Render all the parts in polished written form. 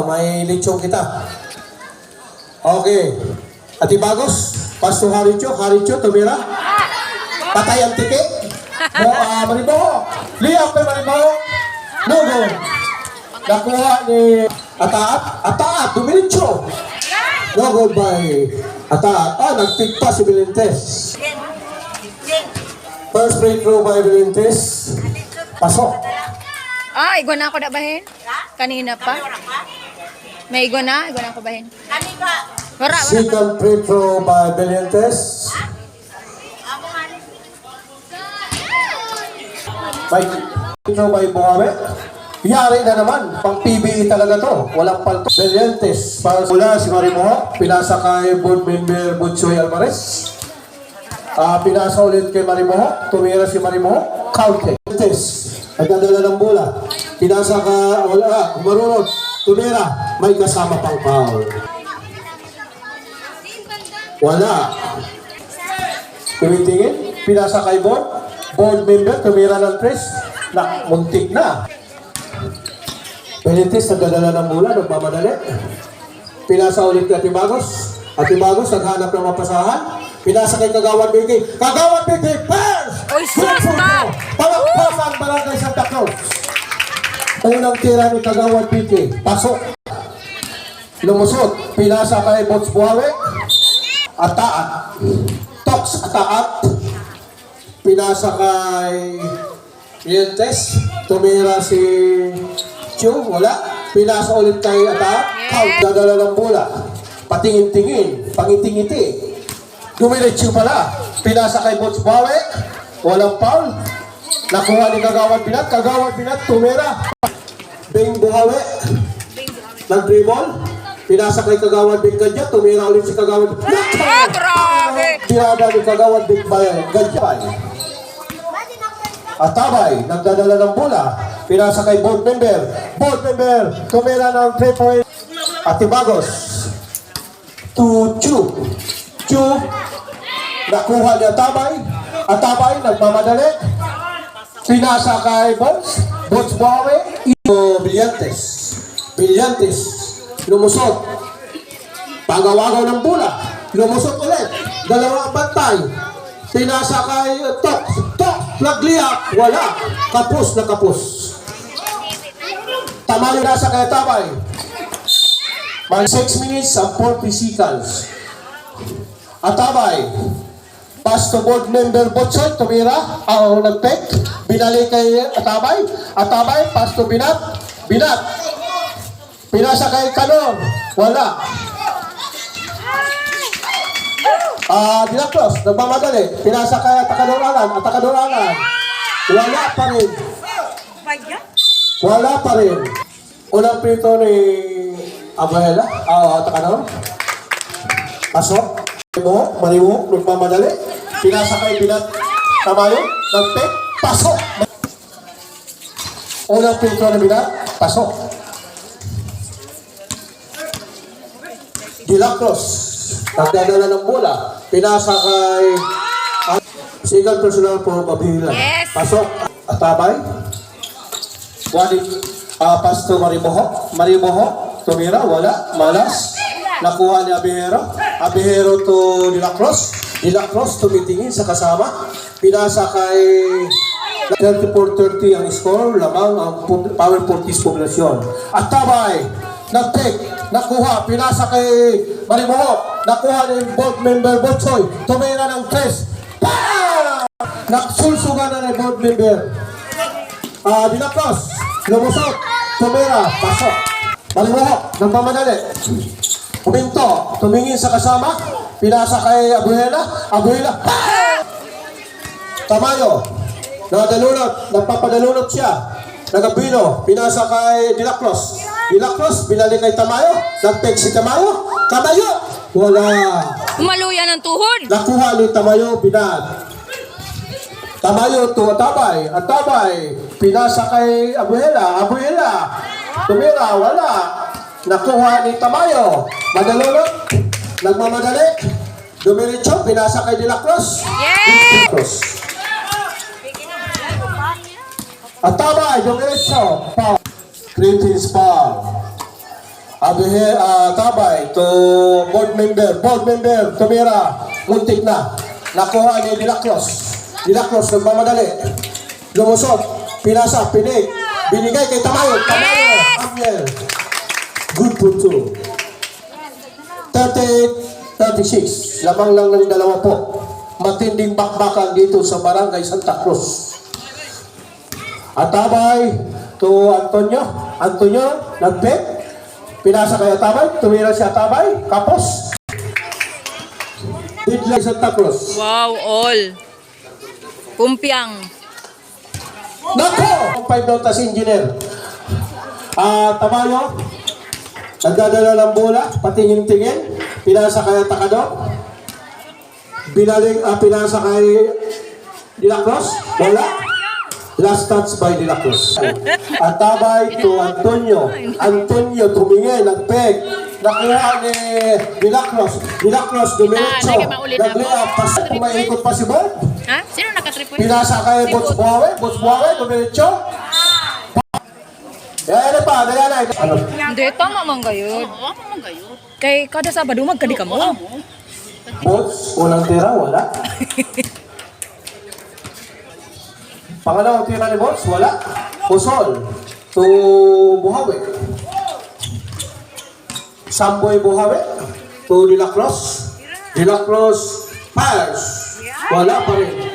may lechong kita. Okay. Ati Bagos, Pasto Haricho, tumira. Patay ang tiki. Maribo. Liyak kay Maribo. No good. Nakuha ni Ataat, dumiretso. No good by Ataat. Nagtigpa si Belentes. First free throw by Belentes. Pasok. Igwa na ako na bahin? Kanina pa? May igwa na ako bahin. Wala. Second free throw by Belentes. By free throw by Buhame. Yari na naman, pang PBE talaga to. Walang palto. Belentes, para mula si Marimoho, pinasa kay board member Butchoy Alvarez. Pinasa ulit kay Marimoho, tumira si Marimoho, counted. Belentes, nagdadala ng bola. Pinasa ka, marunod, tumira, may kasama pang foul. Wala. Tumitingin, pinasa kay board member, tumira ng tres, muntik na. Benitez, nagdadala ng bola, nagmamadali. Pinasa ulit kay Atibagos. Atibagos, naghanap ng mapasahan. Pinasa kay Kagawad Vicky. Kagawad Vicky, first! Oy, sus na! Palakpasan, Barangay Santa Cruz. Unang tira ni Kagawad Vicky. Pasok. Lumusot. Pinasa kay Bots Buhawe. Ataat. Tox Ataat. Pinasa kay Rientes. Tumira si Chu, wala. Pinasa ulit kay Ataat. Out. Dadala ng bola. Patingin-tingin. Pangiti-ngiti. Dumiretso pala. Pinasa kay Bots Buhawe. Walang foul. Nakuha ni Kagawad Binat. Kagawad Binat, tumira. Bing Buhawe. Nag-dribble. Pinasa kay Kagawad Bing Gadya. Tumira ulit si Kagawad. Grabe! Tirada ni Kagawad Bing Gadya. Atabay, nagdadala ng bola. Pinasa kay board member. Board member, tumira ng 3 point. Atibagos. To Chu. Chu. Nakuha ni Atabay. Atabay, nagmamadali. Pinasa kay Bots. Bots Buhawe. Brillantes. Brillantes. Lumusot. Pagawagaw ng bola. Lumusot ulit. Dalawang bantay. Pinasa kay Tok. Nagliyak. Wala. Kapos na kapos. Tama yung nasa kay Tabay. May 6 minutes and 40 seconds. Atabay. Pass to board member Botsoy. Tumira. Nag-pek. Binalik kay Atabay. Atabay. Pass to Binat. Binat. Pinasa kay Kanor. Wala. Dinaklos, nagmamadali. Pinasa kay Atakadoralan. Wala pa rin. Wala pa rin. Unang prito ni Abuela. Atakador. Pasok. Mariwo, nagmamadali. Pinasa kay Binat. Tamayo. Nagpek. Pasok. Unang prito ni Binat. Pasok. Dinaklos. Nagdadala ng bola. Pinasa kay second personal for Mabila. Yes. Pasok. Atabay. Pass to Marimoho. Tumira. Wala. Malas. Nakuha ni Abihero. Abihero to Dilacros. Dilacros tumitingin sa kasama. Pinasa kay 34-30 ang score. Lamang ang Power Fortis poblasyon. Atabay. Nag-take. Nakuha. Pinasa kay Marimoho. Nakuha ni board member Botsoy. Tumira ng 3. Naksulsugan na ni board member. Dinaklos. Lumusot. Tumira. Pasok. Marimoho. Nagmamadali. Huminto. Tumingin sa kasama. Pinasa kay Abuela. Tamayo. Nagpapadalunot siya. Nagabino. Pinasa kay Dilacros. Dilacros. Binalik kay Tamayo. Nagpeg si Tamayo. Wala. Umaluya ng tuhod. Nakuha ni Tamayo, Binat. Tamayo to Atabay. Pinasa kay Abuela. Tumira, wala. Nakuha ni Tamayo. Madalunot. Nagmamadali. Dumiretso. Pinasa kay Dilacros. Yes! Atabay, dumiretso. Foul. Greetings foul. Tabay to board member, tumira, muntik na. Nakuha ni Dilacros. Dilacros, nagmamadali. Lumusot, pinasa, pinig. Binigay kay Tamayo. Tamayo, Amiel. Good for two. 38-36. Lamang lang ng dalawa po. Matinding bakbakan dito sa Barangay Santa Cruz. Atabay to Antonio. Antonio, nagpit. Pinasa kay Atabay. Tumira si Atabay. Kapos. Bidlay Santa Cruz. Wow, all. Pumpiang. Nako! 5 notas engineer. Tamayo. Nagdadala ng bola. Patingin-tingin. Pinasa kay Takado. Pinasa kay Dilacros. Bola. Last touch by Dilacros. Atabay to Antonio. Antonio tumingin, nagpeg. Nakuha ni Dilacros. Dilacros dumiretso. Nag-layup. Kumaikot pa si Bob. Ha? Sino nakatripoy? Pinasa kay Bots Buawe. Bots Buawe dumiretso. Yan pa. Dayan. Ano? Hindi, tama man gayud. Oo, mga gayon. Kay kada Sabado magkadi ka mo. Bots, unang tira, wala. Pangalawang tira ni Bots, wala. Pusol to Buhawe. Samboy Buhawe to Dilacros. Dilacros fires. Wala pa rin.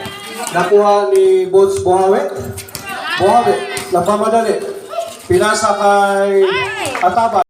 Nakuha ni Bots Buhawe. Buhawe, napamadali. Pinasa kay Ataba.